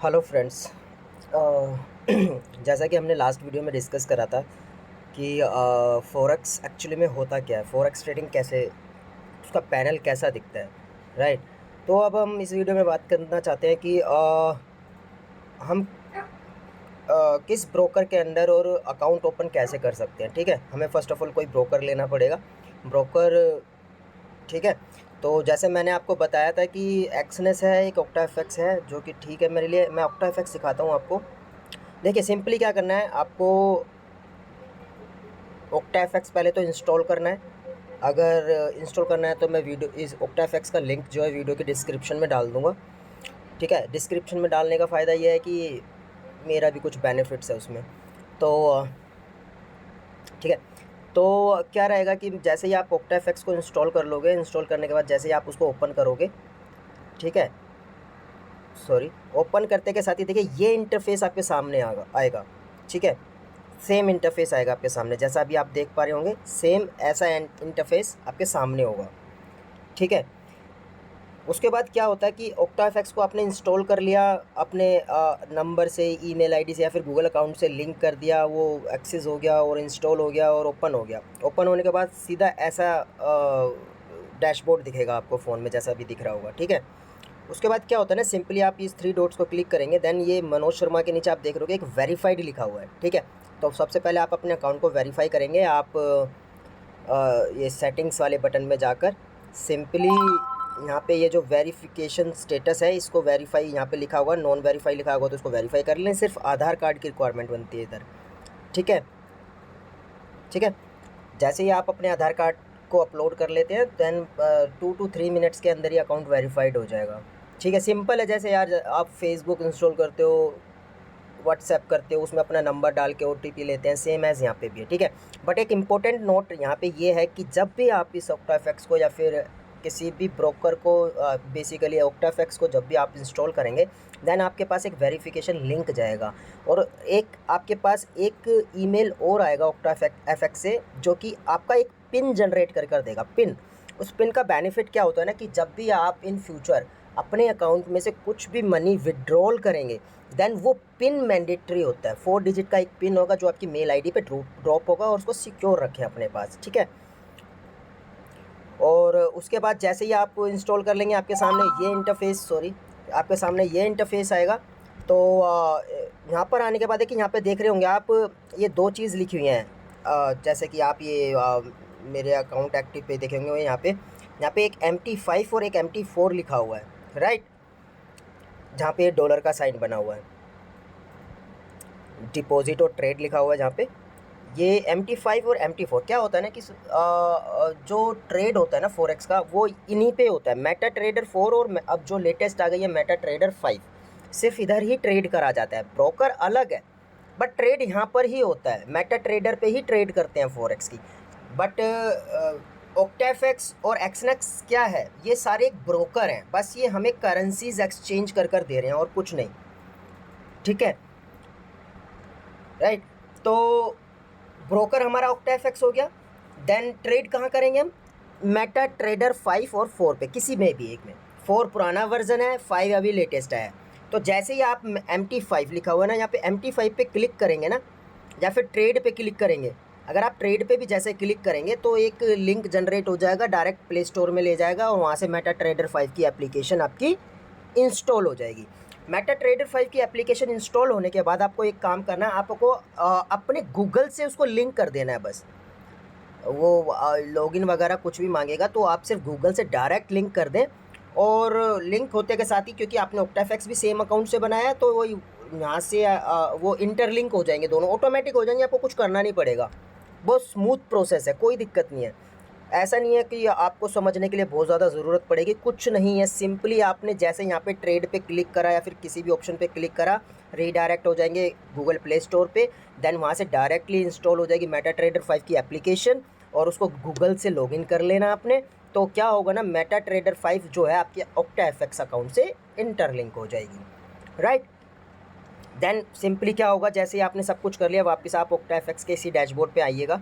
Hello friends. जैसा कि हमने लास्ट वीडियो में डिस्कस करा था कि फ़ॉरेक्स एक्चुअली में होता क्या है, फ़ॉरेक्स ट्रेडिंग कैसे, उसका पैनल कैसा दिखता है, राइट। तो अब हम इस वीडियो में बात करना चाहते हैं कि हम किस ब्रोकर के अंडर और अकाउंट ओपन कैसे कर सकते हैं। ठीक है, हमें फ़र्स्ट ऑफ़ ऑल कोई ब्रोकर लेना पड़ेगा, ब्रोकर। ठीक है, तो जैसे मैंने आपको बताया था कि एक्सनेस है, एक ऑक्टाफेक्स है, जो कि ठीक है मेरे लिए। मैं ऑक्टाफेक्स सिखाता हूँ आपको। देखिए सिंपली क्या करना है आपको, ऑक्टाफेक्स पहले तो इंस्टॉल करना है। अगर इंस्टॉल करना है तो मैं वीडियो इस ऑक्टाफेक्स का लिंक जो है वीडियो के डिस्क्रिप्शन में डाल दूँगा। ठीक है, डिस्क्रिप्शन में डालने का फ़ायदा ये है कि मेरा भी कुछ बेनिफिट्स है उसमें। तो ठीक है, तो क्या रहेगा कि जैसे ही आप ऑक्टाफेक्स को इंस्टॉल कर लोगे, इंस्टॉल करने के बाद जैसे ही आप उसको ओपन करोगे, ठीक है, सॉरी, ओपन करते के साथ ही देखिए ये इंटरफेस आपके सामने आएगा। ठीक है, सेम इंटरफेस आएगा आपके सामने, जैसा अभी आप देख पा रहे होंगे, सेम ऐसा इंटरफेस आपके सामने होगा। ठीक है, उसके बाद क्या होता है कि ऑक्टाफेक्स को आपने इंस्टॉल कर लिया, अपने नंबर से, ईमेल आईडी से या फिर गूगल अकाउंट से लिंक कर दिया, वो एक्सेस हो गया और इंस्टॉल हो गया और ओपन हो गया। ओपन होने के बाद सीधा ऐसा डैशबोर्ड दिखेगा आपको फ़ोन में, जैसा अभी दिख रहा होगा। ठीक है, उसके बाद क्या होता है ना, सिंपली आप इस 3 डॉट्स को क्लिक करेंगे, देन ये मनोज शर्मा के नीचे आप देख रहे होगे एक वेरीफाइड लिखा हुआ है। ठीक है, तो सबसे पहले आप अपने अकाउंट को वेरीफाई करेंगे। आप ये सेटिंग्स वाले बटन में जाकर सिंपली यहाँ पे ये जो वेरिफिकेशन स्टेटस है, इसको वेरीफाई, यहाँ पे लिखा होगा नॉन वेरीफाई लिखा होगा, तो उसको वेरीफाई कर लें। सिर्फ आधार कार्ड की रिक्वायरमेंट बनती है इधर। ठीक है, ठीक है, जैसे ही आप अपने आधार कार्ड को अपलोड कर लेते हैं, देन 2 to 3 मिनट्स के अंदर ही अकाउंट वेरीफाइड हो जाएगा। ठीक है, सिंपल है। जैसे यार आप फेसबुक इंस्टॉल करते हो, व्हाट्सएप करते हो, उसमें अपना नंबर डाल के ओटीपी लेते हैं, सेम एज़ यहाँ पे भी है। ठीक है, बट एक इम्पोर्टेंट नोट यहाँ पे ये है कि जब भी आप इस ऑक्टाफेक्स को या फिर किसी भी ब्रोकर को, बेसिकली ऑक्टाफेक्स को जब भी आप इंस्टॉल करेंगे, देन आपके पास एक वेरिफिकेशन लिंक जाएगा और एक आपके पास एक ईमेल और आएगा ऑक्टाफेक्स से, जो कि आपका एक पिन जनरेट कर देगा। पिन, उस पिन का बेनिफिट क्या होता है ना कि जब भी आप इन फ्यूचर अपने अकाउंट में से कुछ भी मनी विड्रॉल करेंगे, देन वो पिन मैंडेटरी होता है। 4 डिजिट का एक पिन होगा जो आपकी मेल आईडी पे ड्रॉप होगा, और उसको सिक्योर रखें अपने पास। ठीक है, और उसके बाद जैसे ही आप इंस्टॉल कर लेंगे, आपके सामने ये इंटरफेस, सॉरी, आपके सामने ये इंटरफेस आएगा। तो यहाँ पर आने के बाद देखिए, यहाँ पे देख रहे होंगे आप, ये 2 चीज़ लिखी हुई हैं। जैसे कि आप ये मेरे अकाउंट एक्टिव पे देखे होंगे, यहाँ पे एक MT5 और एक MT4 लिखा हुआ है, राइट, जहाँ पे डॉलर का साइन बना हुआ है, डिपॉजिट और ट्रेड लिखा हुआ है जहाँ पे। ये MT5 और MT4 क्या होता है ना कि जो ट्रेड होता है ना फॉरेक्स का, वो इन्हीं पे होता है, मेटा ट्रेडर 4 और अब जो लेटेस्ट आ गई है मेटा ट्रेडर 5, सिर्फ इधर ही ट्रेड करा जाता है। ब्रोकर अलग है, बट ट्रेड यहाँ पर ही होता है, मेटा ट्रेडर पे ही ट्रेड करते हैं फॉरेक्स की। बट ऑक्टाफेक्स और एक्सनेक्स क्या है, ये सारे एक ब्रोकर हैं, बस ये हमें करेंसीज एक्सचेंज कर दे रहे हैं और कुछ नहीं। ठीक है, राइट। तो ब्रोकर हमारा ऑक्टाफेक्स हो गया, देन ट्रेड कहाँ करेंगे हम, मेटा ट्रेडर 5 और 4 पे, किसी में भी एक में। 4 पुराना वर्जन है, 5 अभी लेटेस्ट है। तो जैसे ही आप MT5 लिखा हुआ है ना, यहाँ पे MT5 पे क्लिक करेंगे ना, या फिर ट्रेड पे क्लिक करेंगे, अगर आप ट्रेड पे भी जैसे क्लिक करेंगे तो एक लिंक जनरेट हो जाएगा, डायरेक्ट प्ले स्टोर में ले जाएगा और वहाँ से मेटा ट्रेडर 5 की एप्लीकेशन आपकी इंस्टॉल हो जाएगी। मेटा ट्रेडर 5 की एप्लीकेशन इंस्टॉल होने के बाद आपको एक काम करना है, आपको अपने गूगल से उसको लिंक कर देना है बस। वो लॉगिन वगैरह कुछ भी मांगेगा, तो आप सिर्फ गूगल से डायरेक्ट लिंक कर दें, और लिंक होते के साथ ही, क्योंकि आपने ऑक्टाफेक्स भी सेम अकाउंट से बनाया है, तो वो यहाँ से वो इंटरलिंक हो जाएंगे, दोनों ऑटोमेटिक हो जाएंगे, आपको कुछ करना नहीं पड़ेगा। बहुत स्मूथ प्रोसेस है, कोई दिक्कत नहीं है। ऐसा नहीं है कि आपको समझने के लिए बहुत ज़्यादा ज़रूरत पड़ेगी, कुछ नहीं है। सिंपली आपने जैसे यहाँ पे ट्रेड पे क्लिक करा या फिर किसी भी ऑप्शन पे क्लिक करा, रीडायरेक्ट हो जाएंगे गूगल प्ले स्टोर पे, देन वहाँ से डायरेक्टली इंस्टॉल हो जाएगी मेटा ट्रेडर 5 की एप्लीकेशन, और उसको गूगल से लॉगिन कर लेना आपने। तो क्या होगा ना, मेटा ट्रेडर 5 जो है आपके ऑक्टाफेक्स अकाउंट से इंटरलिंक हो जाएगी, राइट। देन सिंपली क्या होगा, जैसे ही आपने सब कुछ कर लिया, वापस आप ऑक्टाफेक्स के इसी डैशबोर्ड पे आइएगा।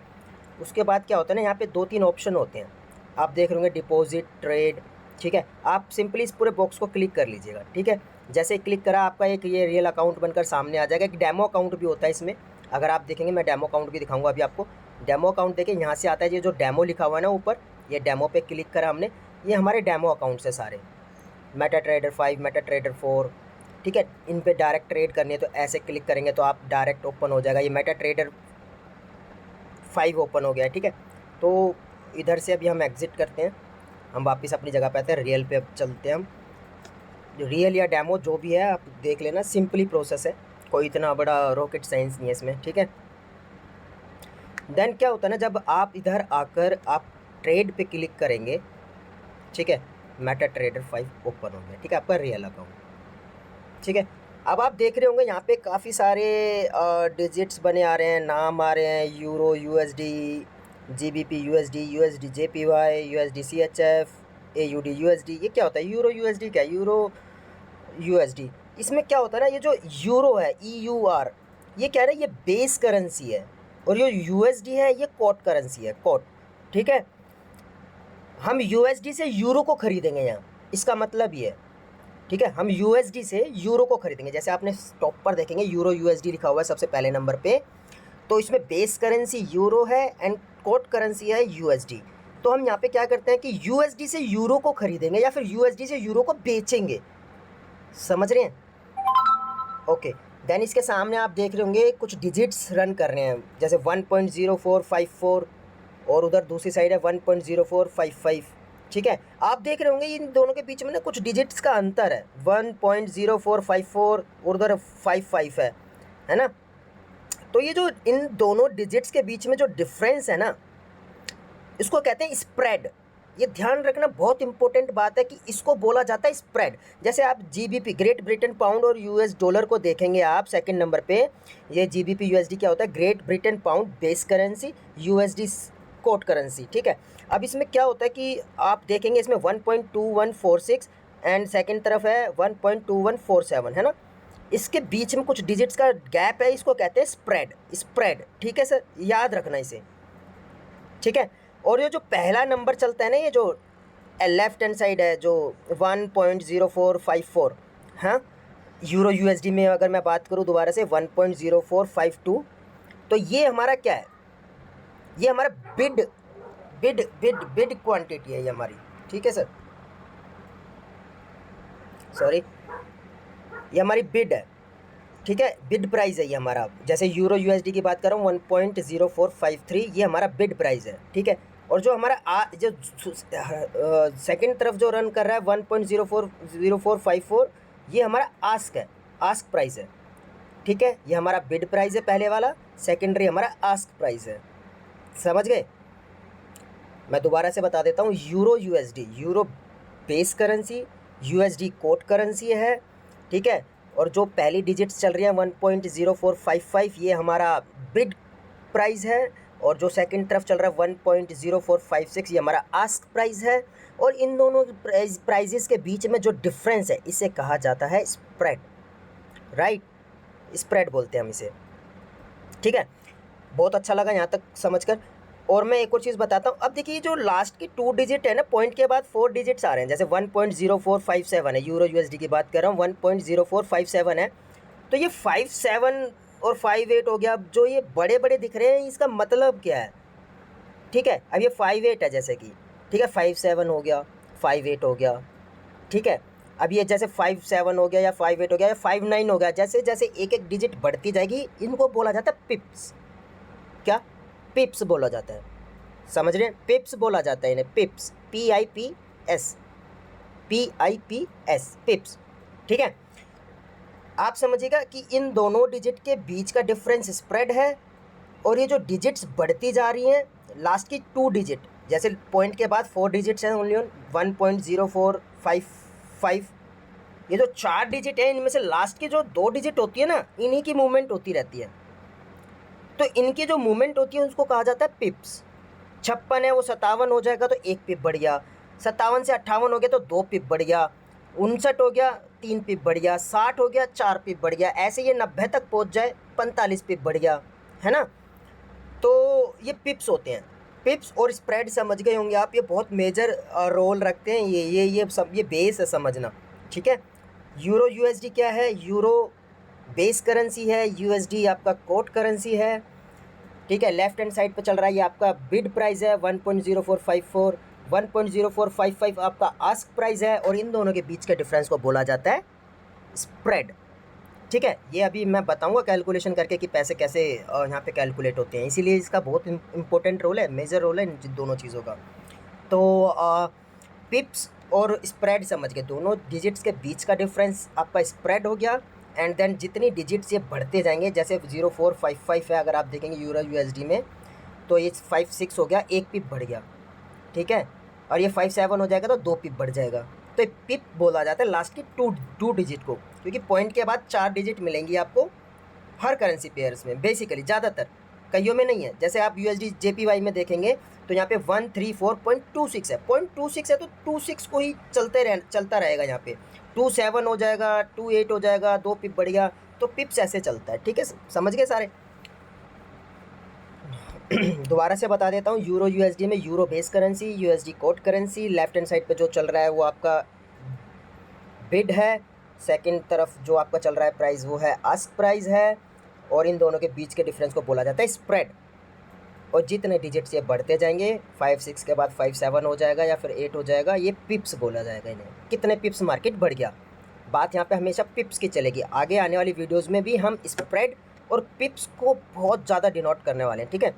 उसके बाद क्या होता है ना, यहाँ पे 2-3 ऑप्शन होते हैं, आप देख रहे होंगे, डिपॉजिट, ट्रेड, ठीक है, आप सिंपली इस पूरे बॉक्स को क्लिक कर लीजिएगा। ठीक है, जैसे क्लिक करा आपका एक ये रियल अकाउंट बनकर सामने आ जाएगा। एक डेमो अकाउंट भी होता है इसमें, अगर आप देखेंगे मैं डेमो अकाउंट भी दिखाऊंगा अभी आपको। डेमो अकाउंट देखिए यहाँ से आता है, ये जो डेमो लिखा हुआ है ना ऊपर, ये डेमो पे क्लिक करा हमने, ये हमारे डेमो अकाउंट्स है सारे, मेटा ट्रेडर 5, मेटा ट्रेडर 4। ठीक है, इन पे डायरेक्ट ट्रेड करनी है तो ऐसे क्लिक करेंगे तो आप डायरेक्ट ओपन हो जाएगा। ये मेटा ट्रेडर 5 ओपन हो गया है। ठीक है, तो इधर से अभी हम एग्ज़िट करते हैं, हम वापस अपनी जगह पे आते हैं, रियल पे अब चलते हैं हम। रियल या डेमो जो भी है आप देख लेना, सिंपली प्रोसेस है, कोई इतना बड़ा रॉकेट साइंस नहीं है इसमें। ठीक है, देन क्या होता है ना, जब आप इधर आकर आप ट्रेड पे क्लिक करेंगे, ठीक है, मेटा ट्रेडर 5 ओपन हो गया। ठीक है, आपका रियल अकाउंट। ठीक है, अब आप देख रहे होंगे यहाँ पे काफ़ी सारे डिजिट्स बने आ रहे हैं, नाम आ रहे हैं, euro, USD, GBP, USD, USD JPY, USD CHF, AUD USD. ये क्या होता है? यूरो यूएसडी क्या है? Euro USD. इसमें क्या होता है ना, ये जो यूरो है, EUR, ये क्या है ना, ये बेस करेंसी है, और ये यूएसडी है, ये कोट करेंसी है, कोट। ठीक है, हम यूएसडी से यूरो को खरीदेंगे यहाँ, इसका मतलब ये है। ठीक है, हम यूएसडी से यूरो को खरीदेंगे। जैसे आपने टॉप पर देखेंगे यूरो यूएसडी लिखा हुआ है सबसे पहले नंबर पे, तो इसमें बेस करेंसी यूरो है एंड कोट करेंसी है यूएसडी। तो हम यहाँ पे क्या करते हैं कि यूएसडी से यूरो को खरीदेंगे या फिर यूएसडी से यूरो को बेचेंगे। समझ रहे हैं? ओके, देन इसके सामने आप देख रहे होंगे कुछ डिजिट्स रन कर रहे हैं, जैसे 1.0454 और उधर दूसरी साइड है 1.0455। ठीक है, आप देख रहे होंगे इन दोनों के बीच में ना कुछ डिजिट्स का अंतर है, 1.0454 और उधर 55 है ना। तो ये जो इन दोनों डिजिट्स के बीच में जो डिफरेंस है ना, इसको कहते हैं स्प्रेड। ये ध्यान रखना, बहुत इंपॉर्टेंट बात है कि इसको बोला जाता है स्प्रेड। जैसे आप जीबीपी, ग्रेट ब्रिटेन पाउंड और यूएस डॉलर को देखेंगे आप सेकंड नंबर पे, ये जीबीपी यूएसडी क्या होता है? Great Britain pound base currency, USD quote currency. ठीक है, अब इसमें क्या होता है कि आप देखेंगे इसमें 1.2146 एंड सेकंड तरफ है 1.2147, है ना। इसके बीच में कुछ डिजिट्स का गैप है, इसको कहते हैं स्प्रेड। स्प्रेड, ठीक है सर, याद रखना इसे। ठीक है, और ये जो पहला नंबर चलता है ना, ये जो लेफ्ट हैंड साइड है जो 1.0454, हाँ, यूरो यूएसडी में अगर मैं बात करूँ दोबारा से 1.0452, तो ये हमारा क्या है? ये हमारा bid bid bid bid quantity है ये हमारी। ठीक है सर, सॉरी, ये हमारी बिड है। ठीक है, बिड प्राइस है ये हमारा। जैसे यूरो यूएसडी की बात कर रहा हूँ 1.0453, ये हमारा बिड प्राइस है। ठीक है, और जो हमारा जो सेकंड तरफ जो रन कर रहा है 1.0454, ये हमारा आस्क है, आस्क प्राइस है। ठीक है, ये हमारा बिड प्राइस है पहले वाला, सेकेंडरी हमारा आस्क प्राइस है। समझ गए? मैं दोबारा से बता देता हूँ, euro USD, euro base currency, USD quote currency है। ठीक है, और जो पहली डिजिट्स चल रही है 1.0455, ये हमारा बिड प्राइस है, और जो सेकंड तरफ चल रहा है 1.0456, ये हमारा आस्क प्राइस है। और इन दोनों प्राइजेस के बीच में जो डिफरेंस है, इसे कहा जाता है स्प्रेड। राइट, स्प्रेड बोलते हैं हम इसे। ठीक है, बहुत अच्छा लगा यहाँ तक समझकर। और मैं एक और चीज़ बताता हूँ। अब देखिए, जो लास्ट की 2 डिजिट है ना, पॉइंट के बाद 4 डिजिट्स आ रहे हैं, जैसे 1.0457 है, यूरो यूएसडी की बात कर रहा हूँ, 1.0457 है। तो ये 57 और 58 हो गया। अब जो ये बड़े बड़े दिख रहे हैं, इसका मतलब क्या है? ठीक है, अब ये 58 है जैसे कि, ठीक है, 57 हो गया, 58 हो गया। ठीक है, अब ये जैसे 57 हो गया या 58 हो गया या 59 हो गया, जैसे जैसे एक एक डिजिट बढ़ती जाएगी, इनको बोला जाता है पिप्स। क्या? पिप्स बोला जाता है। समझ रहे हैं? पिप्स बोला जाता है इन्हें, पिप्स, PIPS, PIPS, पिप्स। ठीक है, आप समझिएगा कि इन दोनों डिजिट के बीच का डिफरेंस स्प्रेड है, और ये जो डिजिट्स बढ़ती जा रही हैं, लास्ट की 2 डिजिट, जैसे पॉइंट के बाद 4 डिजिट्स हैं ओनली 1.0455, ये जो 4 डिजिट है, इनमें से लास्ट की जो 2 डिजिट होती है ना, इन्हीं की मूवमेंट होती रहती है। तो इनकी जो मूवमेंट होती है उसको कहा जाता है पिप्स। 56 है वो 57 हो जाएगा तो 1 पिप बढ़ गया, 57 से 58 हो गया तो 2 पिप बढ़ गया, 59 हो गया 3 पिप बढ़ गया, 60 हो गया 4 पिप बढ़ गया, ऐसे ये 90 तक पहुंच जाए 45 पिप बढ़ गया, है ना। तो ये पिप्स होते हैं। पिप्स और स्प्रेड समझ गए होंगे आप, ये बहुत मेजर रोल रखते हैं, ये सब ये बेस है समझना, ठीक है। यूरो यूएसडी क्या है? यूरो बेस करेंसी है, यूएसडी आपका कोट करेंसी है, ठीक है। लेफ्ट हैंड साइड पे चल रहा है, ये आपका बिड प्राइस है 1.0454, 1.0455 आपका आस्क प्राइस है, और इन दोनों के बीच के डिफरेंस को बोला जाता है स्प्रेड, ठीक है। ये अभी मैं बताऊंगा कैलकुलेशन करके कि पैसे कैसे यहाँ पे कैलकुलेट होते हैं, इसीलिए इसका बहुत इंपॉर्टेंट रोल है, मेजर रोल है इन दोनों चीज़ों का। तो पिप्स और स्प्रेड समझ के, दोनों डिजिट्स के बीच का डिफरेंस आपका स्प्रेड हो गया। एंड देन जितनी डिजिट्स ये बढ़ते जाएंगे, जैसे 0455 है अगर आप देखेंगे यूरो यूएसडी में, तो ये 56 हो गया, 1 पिप बढ़ गया, ठीक है। और ये 57 हो जाएगा तो 2 पिप बढ़ जाएगा। तो पिप बोला जाता है लास्ट की टू डिजिट को, क्योंकि पॉइंट के बाद 4 डिजिट मिलेंगी आपको हर करेंसी पेयर्स में, बेसिकली ज़्यादातर, कईयों में नहीं है। जैसे आप यूएसडी जेपीवाई में देखेंगे तो यहाँ पे 134.26 है, 0.26 है तो 26 को ही चलता रहेगा। यहाँ पे 27 हो जाएगा, 28 हो जाएगा, 2 पिप बढ़ गया, तो पिप्स ऐसे चलता है, ठीक है। समझ गए सारे? दोबारा से बता देता हूँ, यूरो यूएसडी में euro base currency, USD quote currency, left hand side पे जो चल रहा है वो आपका बिड है, सेकंड तरफ जो आपका चल रहा है प्राइस वो है आस्क प्राइस है, और इन दोनों के बीच के डिफरेंस को बोला जाता है स्प्रेड। और जितने डिजिट्स ये बढ़ते जाएंगे, 5-6 के बाद 5-7 हो जाएगा या फिर 8 हो जाएगा, ये पिप्स बोला जाएगा इन्हें। कितने पिप्स मार्केट बढ़ गया, बात यहाँ पे हमेशा पिप्स की चलेगी। आगे आने वाली वीडियोज़ में भी हम स्प्रेड और पिप्स को बहुत ज़्यादा डिनोट करने वाले हैं, ठीक है।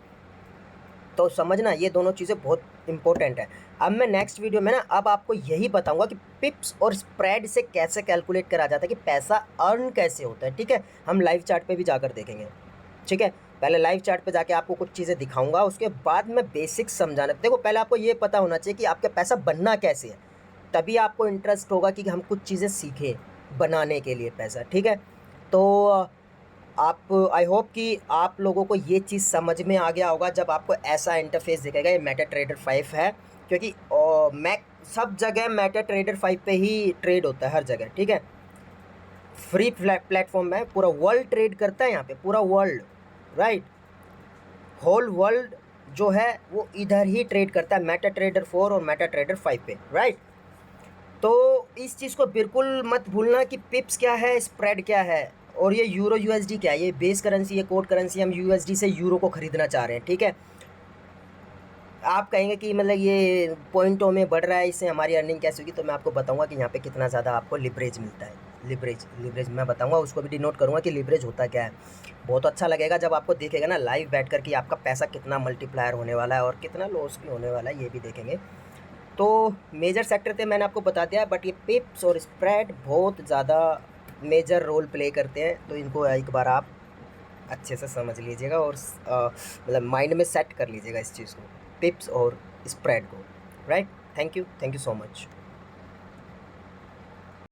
तो समझना ये दोनों चीज़ें बहुत इंपॉर्टेंट है। अब मैं नेक्स्ट वीडियो में ना अब आपको यही बताऊंगा कि पिप्स और स्प्रेड से कैसे कैलकुलेट करा जाता है, कि पैसा अर्न कैसे होता है, ठीक है। हम लाइव चार्ट पे भी जाकर देखेंगे, ठीक है। पहले लाइव चार्ट पे जाके आपको कुछ चीज़ें दिखाऊंगा, उसके बाद मैं बेसिक्स समझाना। देखो पहले आपको ये पता होना चाहिए कि आपका पैसा बनना कैसे है, तभी आपको इंटरेस्ट होगा कि हम कुछ चीज़ें सीखें बनाने के लिए पैसा, ठीक है। तो आप आई होप कि आप लोगों को ये चीज़ समझ में आ गया होगा जब आपको ऐसा इंटरफेस दिखेगा। ये मेटा ट्रेडर 5 है, क्योंकि मैं सब जगह मेटा ट्रेडर 5 पे ही ट्रेड होता है, हर जगह, ठीक है। फ्री प्लेटफॉर्म है, पूरा वर्ल्ड ट्रेड करता है यहाँ पे, पूरा वर्ल्ड, राइट। होल वर्ल्ड जो है वो इधर ही ट्रेड करता है, मेटा ट्रेडर 4 और मेटा ट्रेडर 5 पे, राइट। तो इस चीज़ को बिल्कुल मत भूलना कि पिप्स क्या है, स्प्रेड क्या है, और ये यूरो यूएसडी क्या है। ये बेस करेंसी, ये कोड करेंसी, हम यूएसडी से यूरो को खरीदना चाह रहे हैं, ठीक है। आप कहेंगे कि मतलब ये पॉइंटों में बढ़ रहा है, इससे हमारी अर्निंग कैसे होगी, तो मैं आपको बताऊंगा कि यहाँ पे कितना ज़्यादा आपको लिवरेज मिलता है। लिवरेज मैं बताऊंगा, उसको भी डिनोट करूँगा कि लिवरेज होता क्या है। बहुत अच्छा लगेगा जब आपको देखेगा ना लाइव बैठ कर कि आपका पैसा कितना मल्टीप्लायर होने वाला है और कितना लॉस भी होने वाला है, ये भी देखेंगे। तो मेजर सेक्टर थे मैंने आपको बता दिया, बट ये पिप्स और स्प्रेड बहुत ज़्यादा मेजर रोल प्ले करते हैं, तो इनको एक बार आप अच्छे से समझ लीजिएगा और मतलब माइंड में सेट कर लीजिएगा इस चीज़ को, पिप्स और स्प्रेड को, right. Thank you so much.